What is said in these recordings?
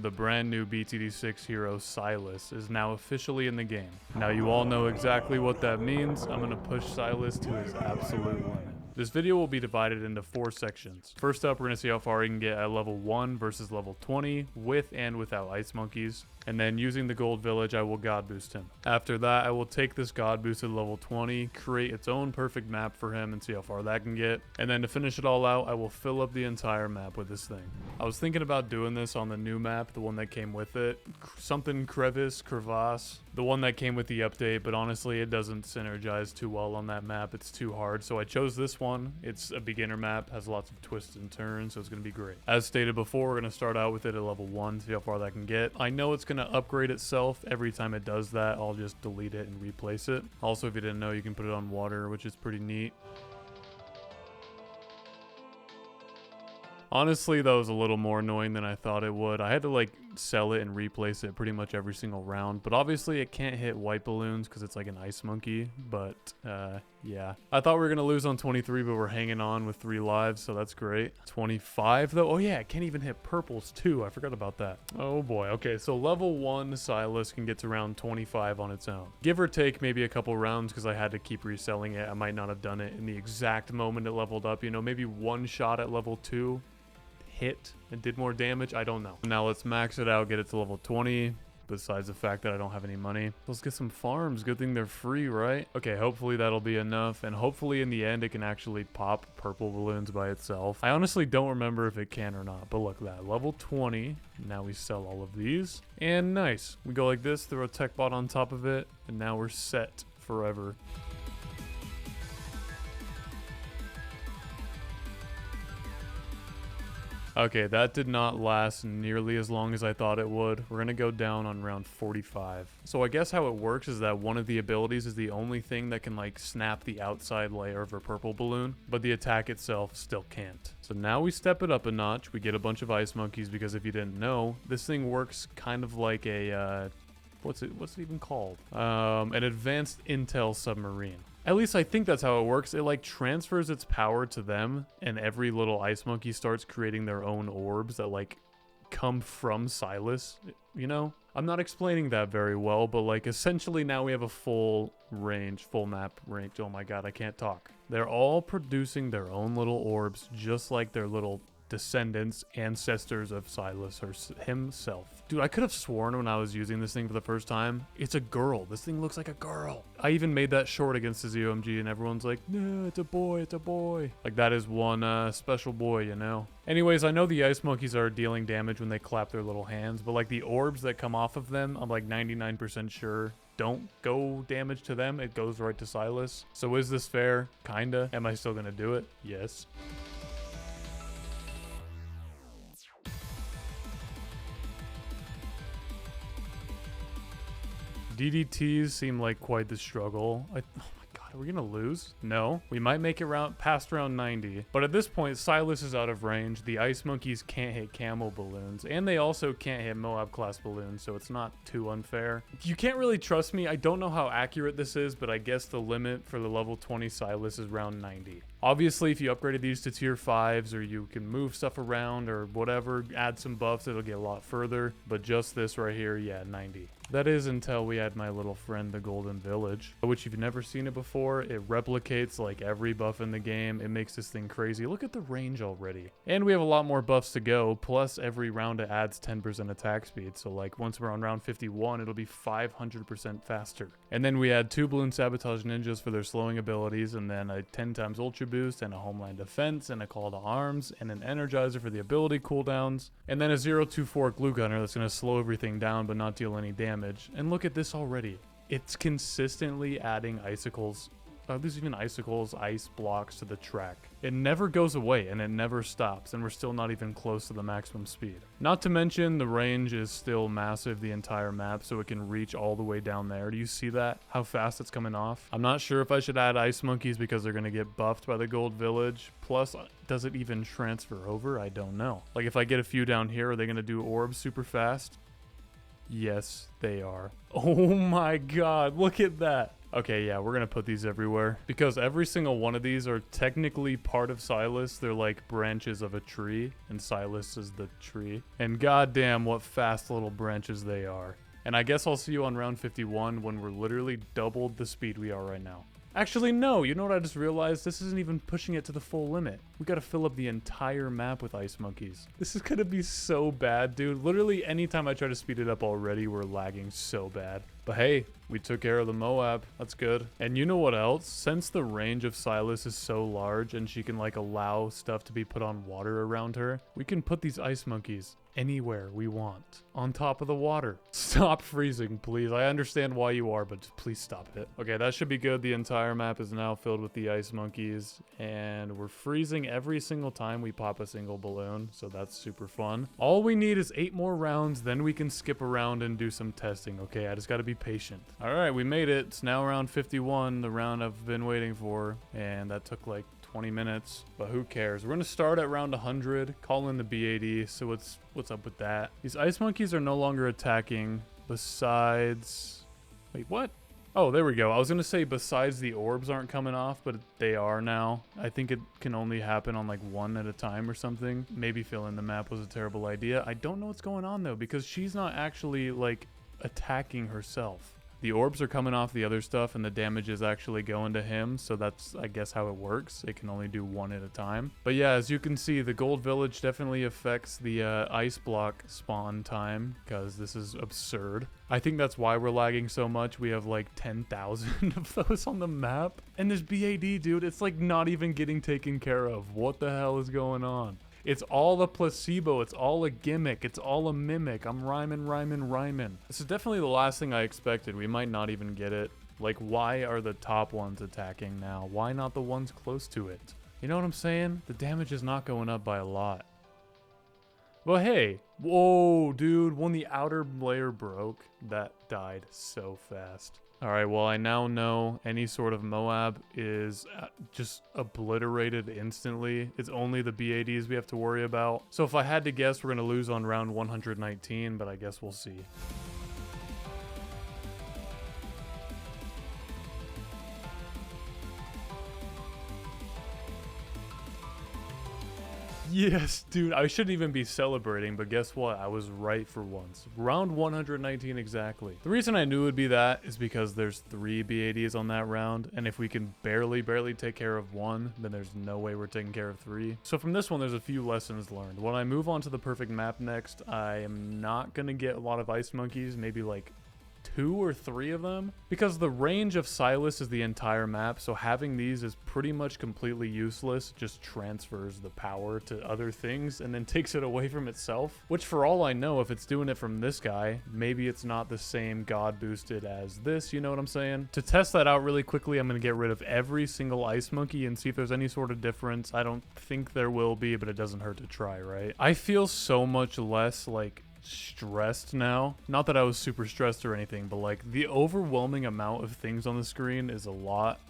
the brand new BTD6 hero Silas is now officially in the game. Now you all know exactly what that means. I'm gonna push Silas to his absolute limit. This video will be divided into 4 sections. First up, we're gonna see how far he can get at level 1 versus level 20 with and without ice monkeys. And then using the gold village, I will god boost him. After that, I will take this god boost to level 20, create its own perfect map for him and see how far that can get. And then to finish it all out, I will fill up the entire map with this thing. I was thinking about doing this on the new map, the one that came with it. Something crevasse, the one that came with the update, but honestly, it doesn't synergize too well on that map. It's too hard, so I chose this one. It's a beginner map, has lots of twists and turns, so it's going to be great. As stated before, we're going to start out with it at level 1, see how far that can get. I know it's going to upgrade itself. Every time it does that, I'll just delete it and replace it. Also, if you didn't know, you can put it on water, which is pretty neat. Honestly, that was a little more annoying than I thought it would. I had to like sell it and replace it pretty much every single round, but obviously it can't hit white balloons because it's like an ice monkey, but yeah. I thought we were going to lose on 23, but we're hanging on with 3 lives, so that's great. 25 though? Oh yeah, it can't even hit purples too. I forgot about that. Oh boy. Okay, so level 1 Silas can get to around 25 on its own. Give or take maybe a couple rounds because I had to keep reselling it. I might not have done it in the exact moment it leveled up. You know, maybe one shot at level 2 hit and did more damage. I don't know. Now let's max it out, get it to level 20. Besides the fact that I don't have any money. Let's get some farms. Good thing they're free, right? Okay, hopefully that'll be enough. And hopefully in the end it can actually pop purple balloons by itself. I honestly don't remember if it can or not. But look at that. Level 20. Now we sell all of these. And nice. We go like this, throw a tech bot on top of it. And now we're set forever. Okay, that did not last nearly as long as I thought it would. We're going to go down on round 45. So I guess how it works is that one of the abilities is the only thing that can like snap the outside layer of a purple balloon, but the attack itself still can't. So now we step it up a notch. We get a bunch of ice monkeys because if you didn't know, this thing works kind of like a, what's it even called? An advanced intel submarine. At least I think that's how it works. It like transfers its power to them, and every little ice monkey starts creating their own orbs that like come from Silas, you know? I'm not explaining that very well, but like essentially now we have a full map range. Oh my god, I can't talk. They're all producing their own little orbs, just like their little descendants, ancestors of Silas himself. Dude, I could have sworn when I was using this thing for the first time, it's a girl. This thing looks like a girl. I even made that short against the ZOMG and everyone's like, no, it's a boy, it's a boy. Like that is one special boy, you know? Anyways, I know the ice monkeys are dealing damage when they clap their little hands, but like the orbs that come off of them, I'm like 99% sure don't go damage to them. It goes right to Silas. So is this fair? Kinda. Am I still gonna do it? Yes. DDTs seem like quite the struggle. Oh my god, are we gonna lose? No. We might make it past round 90. But at this point, Silas is out of range. The ice monkeys can't hit camel balloons. And they also can't hit Moab class balloons, so it's not too unfair. You can't really trust me. I don't know how accurate this is, but I guess the limit for the level 20 Silas is round 90. Obviously, if you upgraded these to tier 5s or you can move stuff around or whatever, add some buffs, it'll get a lot further. But just this right here, yeah, 90. That is until we add my little friend, the Golden Village, which if you've never seen it before, it replicates like every buff in the game. It makes this thing crazy. Look at the range already. And we have a lot more buffs to go, plus every round it adds 10% attack speed. So like once we're on round 51, it'll be 500% faster. And then we add 2 Bloon Sabotage Ninjas for their slowing abilities, and then a 10 times Ultra Boost, and a Homeland Defense, and a Call to Arms, and an Energizer for the ability cooldowns, and then a 024 Glue Gunner that's going to slow everything down but not deal any damage. And look at this already. It's consistently adding icicles. There's even icicles, ice blocks to the track. It never goes away and it never stops, and we're still not even close to the maximum speed. Not to mention the range is still massive the entire map, so it can reach all the way down there. Do you see that? How fast it's coming off? I'm not sure if I should add ice monkeys because they're going to get buffed by the gold village. Plus, does it even transfer over? I don't know. Like if I get a few down here, are they going to do orbs super fast? Yes, they are. Oh my god, look at that. Okay, yeah, we're gonna put these everywhere because every single one of these are technically part of Silas. They're like branches of a tree, and Silas is the tree. And goddamn, what fast little branches they are. And I guess I'll see you on round 51 when we're literally doubled the speed we are right now. Actually, no, you know what I just realized? This isn't even pushing it to the full limit. We gotta fill up the entire map with ice monkeys. This is gonna be so bad, dude. Literally, anytime I try to speed it up already, we're lagging so bad. But hey, we took care of the Moab. That's good. And you know what else? Since the range of Silas is so large and she can like allow stuff to be put on water around her, we can put these ice monkeys anywhere we want. On top of the water. Stop freezing, please. I understand why you are, but just please stop it. Okay, that should be good. The entire map is now filled with the ice monkeys, and we're freezing every single time we pop a single balloon, so that's super fun. All we need is 8 more rounds, then we can skip around and do some testing, okay? I just gotta be patient. All right, we made it. It's now round 51, the round I've been waiting for, and that took like 20 minutes, but who cares? We're gonna start at round 100, call in the BAD, so what's up with that? These ice monkeys are no longer attacking, besides... Wait, what? Oh, there we go. I was gonna say besides the orbs aren't coming off, but they are now. I think it can only happen on like 1 at a time or something. Maybe filling the map was a terrible idea. I don't know what's going on though, because she's not actually like attacking herself. The orbs are coming off the other stuff and the damage is actually going to him, so that's, I guess, how it works. It can only do 1 at a time. But yeah, as you can see, the gold village definitely affects the ice block spawn time, because this is absurd. I think that's why we're lagging so much. We have like 10,000 of those on the map. And this BAD, dude, it's like not even getting taken care of. What the hell is going on? It's all a placebo. It's all a gimmick. It's all a mimic. I'm rhyming. This is definitely the last thing I expected. We might not even get it. Like, why are the top ones attacking now? Why not the ones close to it? You know what I'm saying? The damage is not going up by a lot. Well, hey. Whoa, dude. When the outer layer broke, that died so fast. All right, well, I now know any sort of Moab is just obliterated instantly. It's only the BADs we have to worry about. So if I had to guess, we're going to lose on round 119, but I guess we'll see. Yes, dude, I shouldn't even be celebrating, but guess what? I was right for once. Round 119 exactly. The reason I knew it would be that is because there's 3 BADs on that round, and if we can barely take care of 1, then there's no way we're taking care of 3. So from this one, there's a few lessons learned. When I move on to the perfect map next, I am not gonna get a lot of ice monkeys, maybe like 2 or 3 of them, because the range of Silas is the entire map, so having these is pretty much completely useless. Just transfers the power to other things and then takes it away from itself, which for all I know, if it's doing it from this guy, maybe it's not the same god boosted as this, you know what I'm saying? To test that out really quickly, I'm gonna get rid of every single ice monkey and see if there's any sort of difference. I don't think there will be, but it doesn't hurt to try, right? I feel so much less like stressed now. Not that I was super stressed or anything, but like the overwhelming amount of things on the screen is a lot.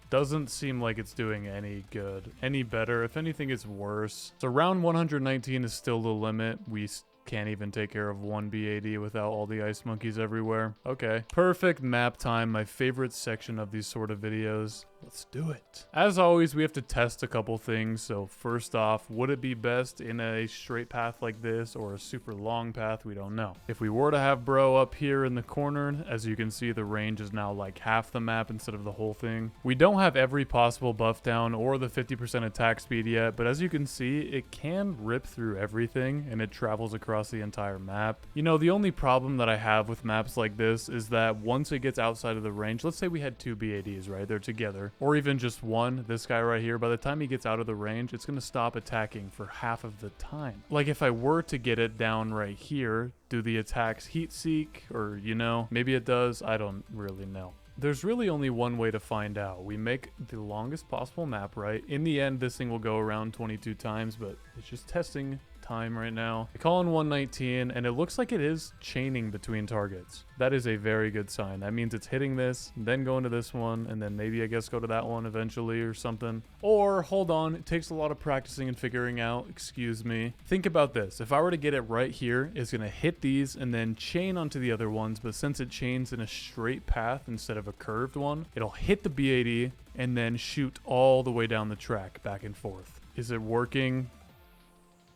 Doesn't seem like it's doing any good, any better. If anything, it's worse. So round 119 is still the limit. We can't even take care of 1 BAD without all the ice monkeys everywhere. Okay. Perfect map time, my favorite section of these sort of videos. Let's do it. As always, we have to test a couple things. So first off, would it be best in a straight path like this or a super long path? We don't know. If we were to have bro up here in the corner, as you can see, the range is now like half the map instead of the whole thing. We don't have every possible buff down or the 50% attack speed yet, but as you can see, it can rip through everything and it travels across the entire map. You know, the only problem that I have with maps like this is that once it gets outside of the range, let's say we had 2 BADs, right? They're together. Or even just 1, this guy right here, by the time he gets out of the range, it's going to stop attacking for half of the time. Like if I were to get it down right here, do the attacks heat seek? Or, you know, maybe it does. I don't really know. There's really only one way to find out. We make the longest possible map, right? In the end, this thing will go around 22 times, but it's just testing time right now. I call in 119, and it looks like it is chaining between targets. That is a very good sign. That means it's hitting this, then going to this one, and then maybe I guess go to that one eventually or something. Or, hold on, it takes a lot of practicing and figuring out, excuse me. Think about this. If I were to get it right here, it's going to hit these and then chain onto the other ones, but since it chains in a straight path instead of a curved one, it'll hit the B80 and then shoot all the way down the track back and forth. Is it working?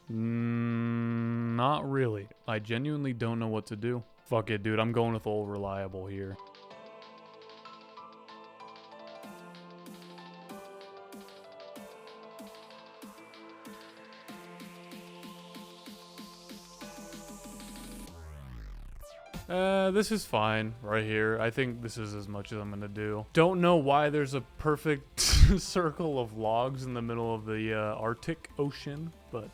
Not really. I genuinely don't know what to do. Fuck it, dude. I'm going with old reliable here. This is fine right here. I think this is as much as I'm gonna do. Don't know why there's a perfect circle of logs in the middle of the Arctic Ocean, but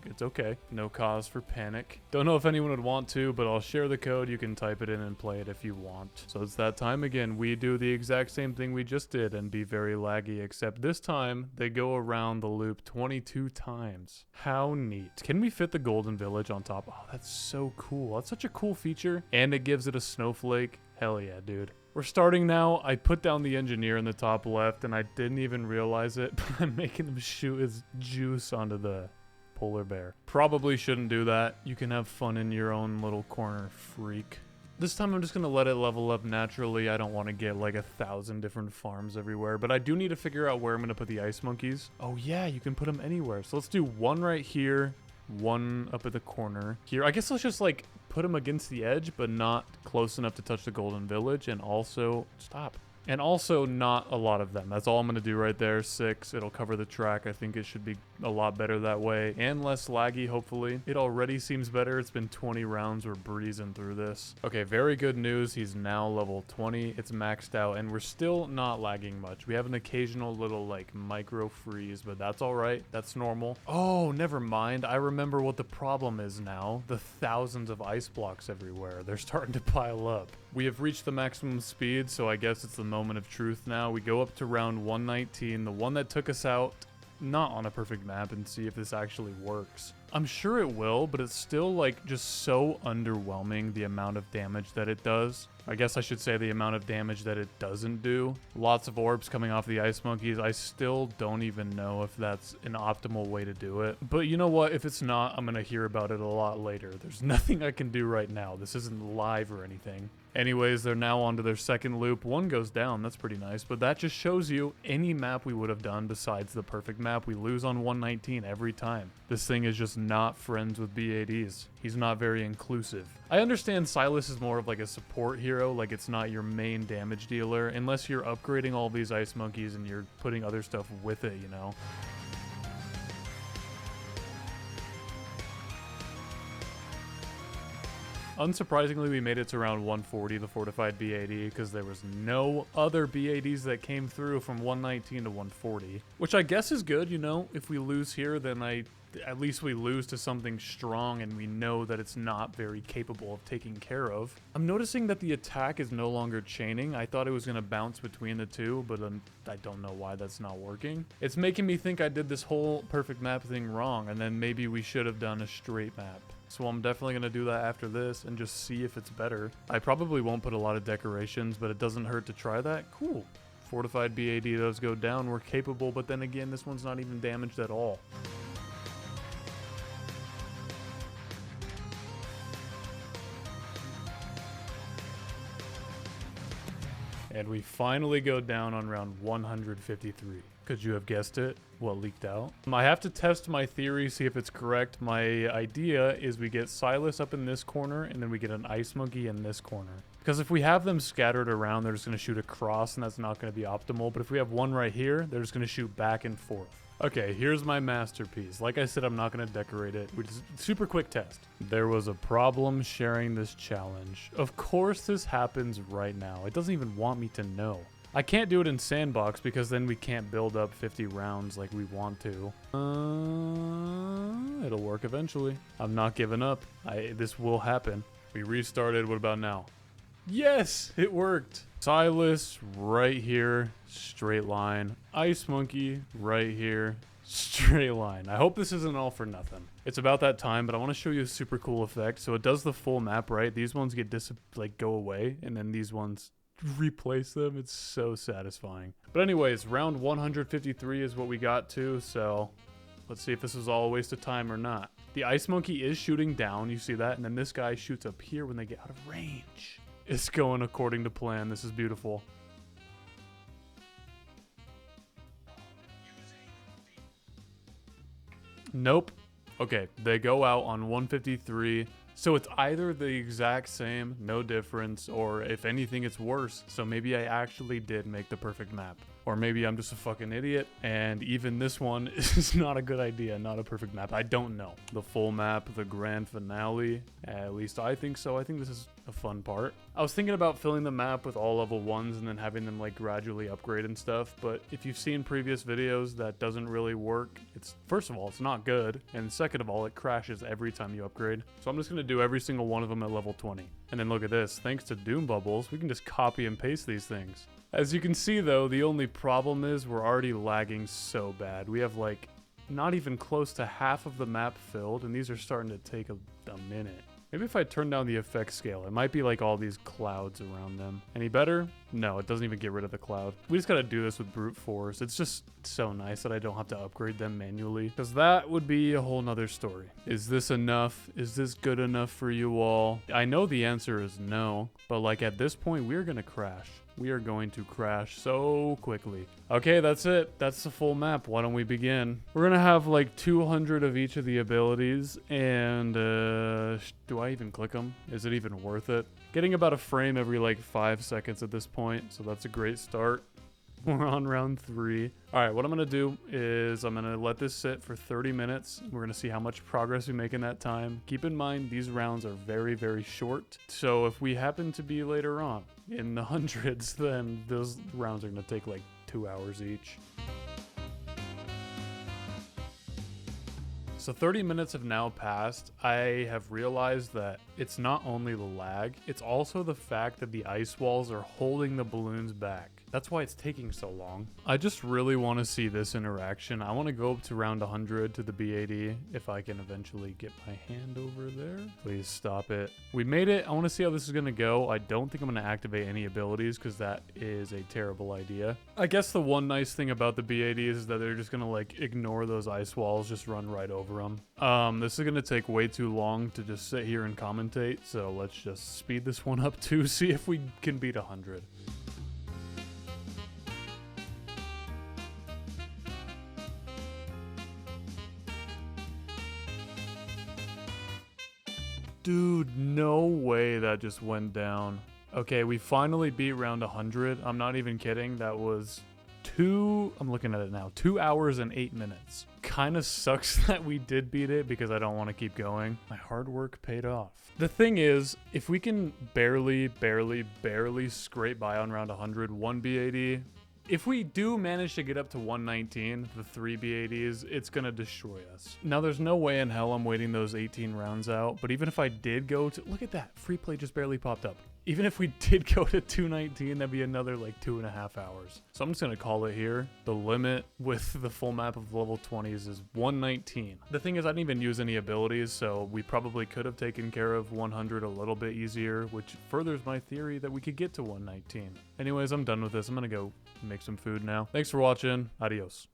it's okay. No cause for panic. Don't know if anyone would want to, but I'll share the code. You can type it in and play it if you want. So it's that time again. We do the exact same thing we just did and be very laggy, except this time they go around the loop 22 times. How neat. Can we fit the Golden Village on top? Oh, that's so cool. That's such a cool feature. And it gives it a snowflake. Hell yeah, dude. We're starting now. I put down the engineer in the top left and I didn't even realize it, but I'm making him shoot his juice onto the polar bear. Probably shouldn't do that. You can have fun in your own little corner, freak. This time I'm just going to let it level up naturally. I don't want to get like 1,000 different farms everywhere, but I do need to figure out where I'm going to put the ice monkeys. Oh yeah, you can put them anywhere. So let's do one right here, one up at the corner here. I guess let's just like put them against the edge, but not close enough to touch the Golden Village, and also and also not a lot of them. That's all I'm going to do right there. 6. It'll cover the track. I think it should be a lot better that way and less laggy, hopefully. It already seems better. It's been 20 rounds. We're breezing through this. Okay, very good news. He's now level 20. It's maxed out and we're still not lagging much. We have an occasional little like micro freeze, but that's all right. That's normal. Oh, never mind. I remember what the problem is now. The thousands of ice blocks everywhere. They're starting to pile up. We have reached the maximum speed, so I guess it's the moment of truth now. We go up to round 119, the one that took us out, not on a perfect map, and see if this actually works. I'm sure it will, but it's still like just so underwhelming, the amount of damage that it does. I guess I should say the amount of damage that it doesn't do. Lots of orbs coming off the ice monkeys. I still don't even know if that's an optimal way to do it. But you know what? If it's not, I'm gonna hear about it a lot later. There's nothing I can do right now. This isn't live or anything. Anyways, they're now onto their second loop. One goes down, that's pretty nice, but that just shows you any map we would have done besides the perfect map, we lose on 119 every time. This thing is just not friends with B80s. He's not very inclusive. I understand Silas is more of like a support hero, like it's not your main damage dealer, unless you're upgrading all these ice monkeys and you're putting other stuff with it, you know? Unsurprisingly, we made it to around 140, the fortified B80, because there was no other B80s that came through from 119 to 140. Which I guess is good, you know? If we lose here, then at least we lose to something strong and we know that it's not very capable of taking care of. I'm noticing that the attack is no longer chaining. I thought it was going to bounce between the two, but I don't know why that's not working. It's making me think I did this whole perfect map thing wrong, and then maybe we should have done a straight map. So I'm definitely going to do that after this and just see if it's better. I probably won't put a lot of decorations, but it doesn't hurt to try that. Cool. Fortified B80 does go down. We're capable, but then again, this one's not even damaged at all. And we finally go down on round 153. Could you have guessed it? What leaked out? I have to test my theory, see if it's correct. My idea is we get Silas up in this corner, and then we get an ice monkey in this corner. Because if we have them scattered around, they're just going to shoot across, and that's not going to be optimal. But if we have one right here, they're just going to shoot back and forth. Okay, here's my masterpiece. Like I said, I'm not going to decorate it, which is a super quick test. There was a problem sharing this challenge. Of course this happens right now. It doesn't even want me to know. I can't do it in sandbox because then we can't build up 50 rounds like we want to. It'll work eventually. I'm not giving up. This will happen. We restarted. What about now? Yes, it worked. Silas right here, straight line. Ice monkey right here, Straight line. I hope this isn't all for nothing. It's about that time, but I want to show you a super cool effect. So it does the full map, right? These ones get go away, and then these ones replace them. It's so satisfying. But anyways, round 153 is what we got to, so let's see if this is all a waste of time or not. The ice monkey is shooting down, you see that? And then this guy shoots up here when they get out of range. It's going according to plan. This is beautiful. Nope. Okay, they go out on 153. So it's either the exact same, no difference, or if anything, it's worse. So maybe I actually did make the perfect map. Or maybe I'm just a fucking idiot, and even this one is not a good idea, not a perfect map. I don't know. The full map, the grand finale, at least I think so. I think this is a fun part. I was thinking about filling the map with all level 1s and then having them like gradually upgrade and stuff, but if you've seen previous videos, that doesn't really work. It's, first of all, it's not good, and second of all, it crashes every time you upgrade. So I'm just gonna do every single one of them at level 20. And then look at this, thanks to Doom Bubbles, we can just copy and paste these things. As you can see though, the only problem is we're already lagging so bad. We have like not even close to half of the map filled, and these are starting to take a minute. Maybe if I turn down the effect scale, it might be like all these clouds around them. Any better? No, it doesn't even get rid of the cloud. We just gotta do this with brute force. It's just so nice that I don't have to upgrade them manually, because that would be a whole nother story. Is this enough? Is this good enough for you all? I know the answer is no, but like at this point, we're gonna crash. We are going to crash so quickly. Okay, that's it. That's the full map. Why don't we begin? We're gonna have like 200 of each of the abilities, and do I even click them? Is it even worth it? Getting about a frame every like 5 seconds at this point, so that's a great start. We're on round 3. All right, what I'm gonna do is I'm gonna let this sit for 30 minutes. We're gonna see how much progress we make in that time. Keep in mind, these rounds are very, very short. So if we happen to be later on in the hundreds, then those rounds are gonna take like 2 hours each. So 30 minutes have now passed. I have realized that it's not only the lag, it's also the fact that the ice walls are holding the balloons back. That's why it's taking so long. I just really want to see this interaction. I want to go up to round 100 to the B80 if I can eventually get my hand over there. Please stop it. We made it. I want to see how this is going to go. I don't think I'm going to activate any abilities because that is a terrible idea. I guess the one nice thing about the B80s is that they're just going to like ignore those ice walls, just run right over them. This is going to take way too long to just sit here and commentate. So let's just speed this one up to see if we can beat 100. Dude, no way that just went down. Okay, we finally beat round 100. I'm not even kidding. That was I'm looking at it now, 2 hours and 8 minutes. Kind of sucks that we did beat it because I don't want to keep going. My hard work paid off. The thing is, if we can barely scrape by on round 100, 1 B80, if we do manage to get up to 119, the 3 B80s, it's gonna destroy us. Now, there's no way in hell I'm waiting those 18 rounds out, but even if I did go to, look at that, free play just barely popped up. Even if we did go to 219, that'd be another like 2.5 hours. So I'm just gonna call it here. The limit with the full map of level 20s is 119. The thing is, I didn't even use any abilities, so we probably could have taken care of 100 a little bit easier, which furthers my theory that we could get to 119. Anyways, I'm done with this. I'm gonna go make some food now. Thanks for watching. Adios.